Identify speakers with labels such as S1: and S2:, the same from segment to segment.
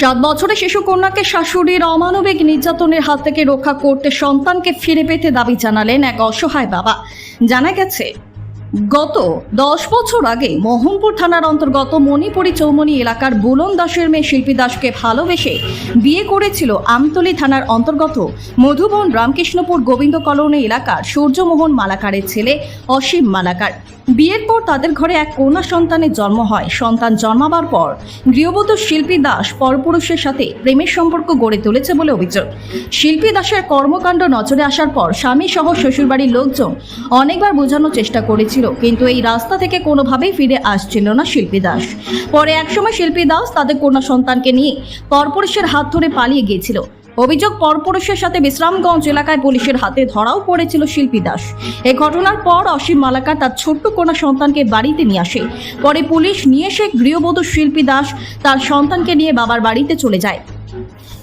S1: 7 বছরের শিশু কন্যাকে শাশুড়ির অমানবিক নির্যাতনের হাত থেকে রক্ষা করতে সন্তানকে ফিরে পেতে দাবি জানালেন এক অসহায় বাবা। জানা গেছে, গত 10 বছর আগে মোহনপুর থানার অন্তর্গত মণিপুরি চৌমনি এলাকার বুলন দাসের মেয়ে শিল্পী দাসকে ভালোবেসে বিয়ে করেছিল আমতলী থানার অন্তর্গত মধুবন রামকৃষ্ণপুর গোবিন্দ কলোনি এলাকার সূর্যমোহন মালাকারের ছেলে অসীম মালাকার। বিয়ের পর তাদের ঘরে এক কন্যা সন্তানের জন্ম হয়। সন্তান জন্মাবার পর গৃহবধূ শিল্পী দাস পরপুরুষের সাথে প্রেমের সম্পর্ক গড়ে তুলেছে বলে অভিযোগ। শিল্পী দাসের কর্মকাণ্ড নজরে আসার পর স্বামী সহ শ্বশুরবাড়ির লোকজন অনেকবার বোঝানোর চেষ্টা করেছিল, কিন্তু এই রাস্তা থেকে কোনোভাবেই ফিরে আসছিল না শিল্পী দাস। পরে একসময় শিল্পী দাস তাদের কন্যা সন্তানকে নিয়ে পরপুরুষের হাত ধরে পালিয়ে গিয়েছিল। অভিযোগ, পরপুরুষের সাথে বিশ্রামগঞ্জ এলাকায় পুলিশের হাতে ধরাও পড়েছিল শিল্পী দাস। এই ঘটনার পর অসীম মালাকার তার ছোট্ট কন্যা সন্তানকে বাড়িতে নিয়ে আসে। পরে পুলিশ নিয়ে এসে গৃহবধূ শিল্পী দাস তার সন্তানকে নিয়ে বাবার বাড়িতে চলে যায়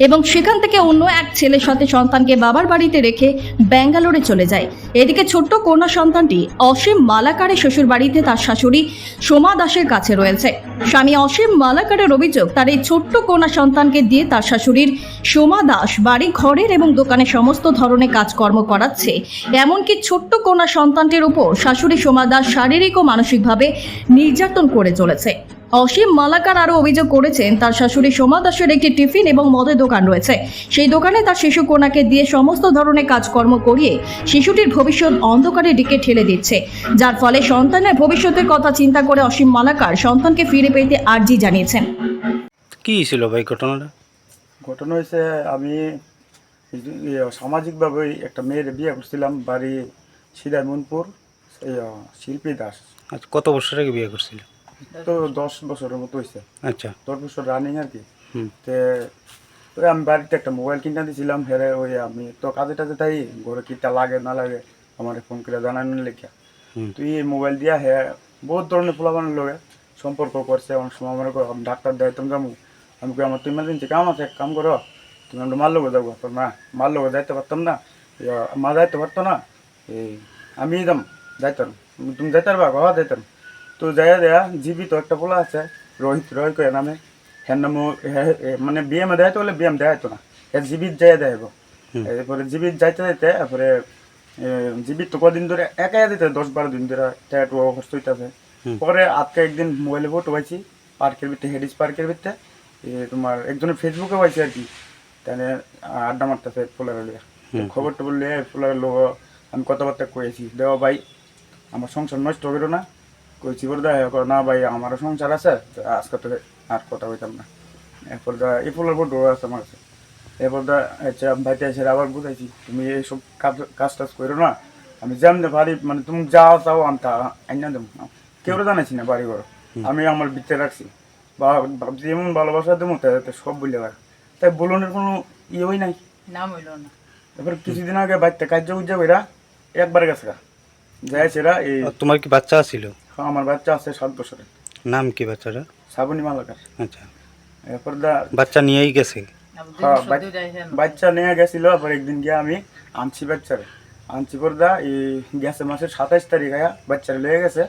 S1: এবং সেখান থেকে অন্য এক ছেলের সাথে সন্তানকে বাবার বাড়িতে রেখে ব্যাঙ্গালোরে চলে যায়। এদিকে ছোট্ট কন্যা সন্তানটি অসীম মালাকারের শ্বশুর বাড়িতে তার শাশুড়ি সোমা দাসের কাছে রয়েছে। স্বামী অসীম মালাকারের অভিযোগ, তার এই ছোট্ট কন্যা সন্তানকে দিয়ে তার শাশুড়ির সোমা দাস বাড়ি ঘরের এবং দোকানে সমস্ত ধরনের কাজকর্ম করাচ্ছে। এমনকি ছোট্ট কন্যা সন্তানটির উপর শাশুড়ি সোমা দাস শারীরিক ও মানসিকভাবে নির্যাতন করে চলেছে। অসীম মালাকার আরও অভিযোগ করেছেন, তার শাশুড়ি সোমা দাসের একটি টিফিন এবং মদের দোকান রয়েছে। সেই দোকানে তার শিশু কন্যাকে দিয়ে সমস্ত ধরনের কাজকর্ম করিয়ে শিশুটির ভবিষ্যৎ অন্ধকারের দিকে ঠেলে দিচ্ছে, যার ফলে সন্তানের ভবিষ্যতের কথা চিন্তা করে অসীম মালাকার সন্তানকে ফিরে পেতে আর্জি জানিয়েছেন।
S2: কি ছিল ভাই ঘটনাটা?
S3: ঘটনা হয়েছে, আমি সামাজিকভাবে একটা মেয়ের বিয়ে করছিলাম, বাড়ি সিদামনপুর, শিল্পী দাস।
S2: আচ্ছা, কত বছর আগে বিয়ে করছিল?
S3: তো 10 বছরের মতো হয়েছে।
S2: আচ্ছা,
S3: 10 বছর রানিং আর কি।
S2: হুম।
S3: তো আমি বাড়িতে একটা মোবাইল কিনে দিয়েছিলাম, হেরে ওই আমি তো কাজে টাজে তাই ঘরে কিটা লাগে না লাগে আমার ফোন করে জানানোর লেখা। তুই এই মোবাইল দিয়া হ্যাঁ বহুত ধরনের পোলাপানের লোকে সম্পর্ক করছে। অনেক সময় আমার ডাক্তার দেয় তুমি যাবো, আমি কই আমার তো ইমার্জেন্সি কাম আছে, এক কাম করো তুমি আমরা মার লোকে যাবো। তোর না মার লোকে যাইতে পারতাম না, মা যাইতে পারতো না, এই আমি যাম যাইতাম, তুমি যাইতে পারবা? ঘর যাইতাম। তো যাইয়া দেয়া জীবিত একটা পোলা আছে রোহিত রয় কয়ে নামে, হ্যাঁ নাম মানে বিএমে দেখাইতে বলে বিএম দেখাইতো না, হ্যাঁ জীবিত যাইয়া দেখাইব। এরপরে জীবিত যাইতে যাইতে তারপরে জীবিত তো কদিন ধরে একাই দিতে 10-12 দিন ধরে ট্যাটু অবস্থ হইতেছে। পরে আজকে একদিন মোবাইলে ফটো পাইছি পার্কের ভিতরে, হেডিস পার্কের ভিতরে, তোমার একজনের ফেসবুকে পাইছি আর কি, তাহলে আড্ডা মারতেছে ফুলার লিয়া। খবরটা বললে ফুলার লোক আমি কথাবার্তা কয়েছি, দেওয়া ভাই আমার সংসার নষ্ট করো না, কইছি বলে না ভাই আমারও সংসার আছে, আজকে তো আর কথা বলতাম না। এরপর এই ফুলের উপর ডোর আছে আমার কাছে। এরপর ভাইতে এসে আবার বুঝাইছি তুমি এইসব কাজ টাজ করো না, আমি যেমনি পারি মানে তুমি যাও চাও আমি তা আইনা দেবো, কেউ জানাইছি না বাড়ি ঘর, আমি আমার ভিতরে রাখছি বা যেমন ভালোবাসা দেবো তাই সব বললে পারে। তাই বলনের কোনো ইয়েই নাই,
S4: নাম হইল না।
S3: এবার কিছুদিন আগে বাড়িতে কার্য উজ্জা কইরা একবার গেছে যাইছেরা। এই
S2: তোমার কি বাচ্চা ছিল?
S3: আমার বাচ্চা আছে 7 বছরের।
S2: নাম কি বাচ্চাটা?
S3: শ্রাবণী মালাকার।
S2: আচ্ছা,
S3: এরপর
S2: বাচ্চা নিয়েই গেছে?
S3: বাচ্চা নিয়ে গেছিল। আবার একদিন গিয়ে আমি আনছি বাচ্চারে, আনছি পর এই গেছে মাসের 27 তারিখ আয়া বাচ্চারে লেগে গেছে,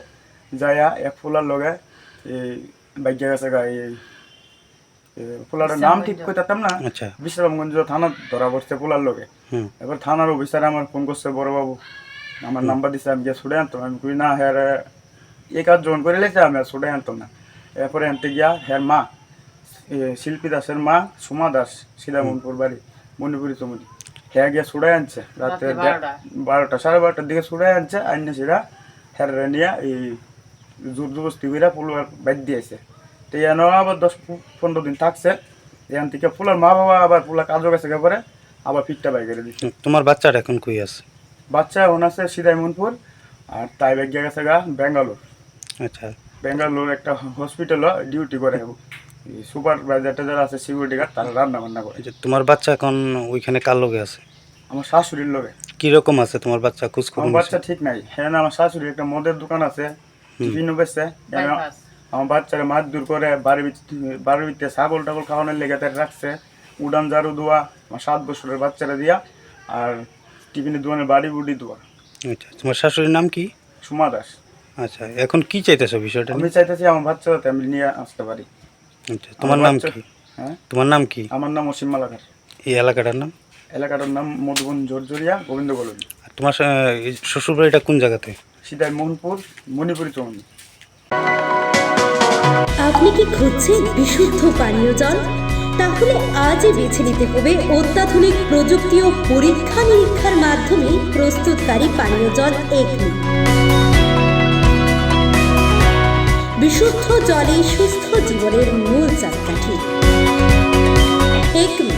S3: যাইয়া এক ফুলার লগে এই বাইকে গেছে গা। এই ফুলারের নাম ঠিক করতাম না।
S2: আচ্ছা,
S3: বিশ্রামগঞ্জ থানা ধরা পড়ছে ফুলার লগে। এবার থানার অফিসার আমার ফোন করছে, বড় বাবু আমার নাম্বার দিচ্ছে, আমি গিয়ে ছুটে আনতাম। আমি কই না হ্যাঁ এই কাজ জোন করে লেছে, আমি আর ছুটে আনতাম না। এরপরে আনতে গিয়া হ্যাঁ মা শিল্পী দাসের মা সোমা দাস, সিদামনপুর বাড়ি মণিপুরি চমুনি, হ্যাঁ গিয়া ছুড়াই আনছে রাতে 12টা 12:30টার দিকে ছুড়াই আনছে। আইনে সেরা হ্যাঁ নিয়ে এই জোর জবস্তি করে ফুলার বাইর দিয়েছে। তো এনে আবার 10-15 দিন থাকছে। এখান থেকে ফুলার মা বাবা আবার ফুলা কাজও গেছে পরে আবার ফিটটা বাই করে দিচ্ছে।
S2: তোমার বাচ্চাটা এখন কই আছে?
S3: বাচ্চা এখন আছে সিদামনপুর, আর তাই বাইক গেছে গা ব্যাঙ্গালোর।
S2: আচ্ছা,
S3: ব্যাঙ্গালোর একটা হসপিটাল ডিউটি করে, সুপারভাইজারটা যারা আছে সিকিউরিটি গার্ড তারা রান্না বান্না করে।
S2: তোমার বাচ্চা এখন ওইখানে কার লগে আছে?
S3: আমার শাশুড়ির লগে।
S2: কিরকম আছে তোমার বাচ্চা? খোঁজ খবর?
S3: আমার বাচ্চা ঠিক নাই। হ্যাঁ আমার শাশুড়ির একটা মদের দোকান আছে, টিফিনও বেচছে। আমার বাচ্চারা মাছ দূর করে বাড়ির ভিতরে ছাগল টাগল খাওয়ানোর লেগে তাই রাখছে, উড়ান ঝাড়ু দেওয়া আমার 7 বছরের বাচ্চারা দিয়া, আর টিফিনের দোকানের বাড়ি বুড়ি দেওয়া।
S2: আচ্ছা, তোমার শাশুড়ির নাম কি?
S3: সোমা দাস।
S2: আচ্ছা, এখন কি চাইতেছো বিষয়টা?
S3: আমি চাইতেছি আমার বাচ্চা যাতে আমি নিয়ে আসতে পারি।
S2: আচ্ছা, তোমার নাম কি?
S3: হ্যাঁ,
S2: তোমার নাম কি?
S3: আমার নাম অসীম মালাকার।
S2: এই এলাকাটার নাম?
S3: এলাকাটার নাম মধুবন জোরজরিয়া গোবিন্দ কলোনি।
S2: আর তোমার শ্বশুর বাড়িটা কোন জায়গাতে?
S3: সিদাই মোহনপুর মণিপুরি চৌনি।
S4: আপনি কি খুঁজছেন বিশুদ্ধ পানীয় জল? তাহলে আজই বেছে নিতে হবে অত্যাধুনিক প্রযুক্তি ও পরীক্ষা নিরীক্ষার মাধ্যমে প্রস্তুতকারী পানীয় জল একমি। বিশুদ্ধ জলে সুস্থ জীবনের মূল চাকাঠি। Acme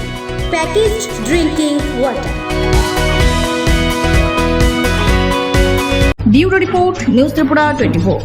S4: packaged drinking water.
S1: Bureau report, news Tripura 24।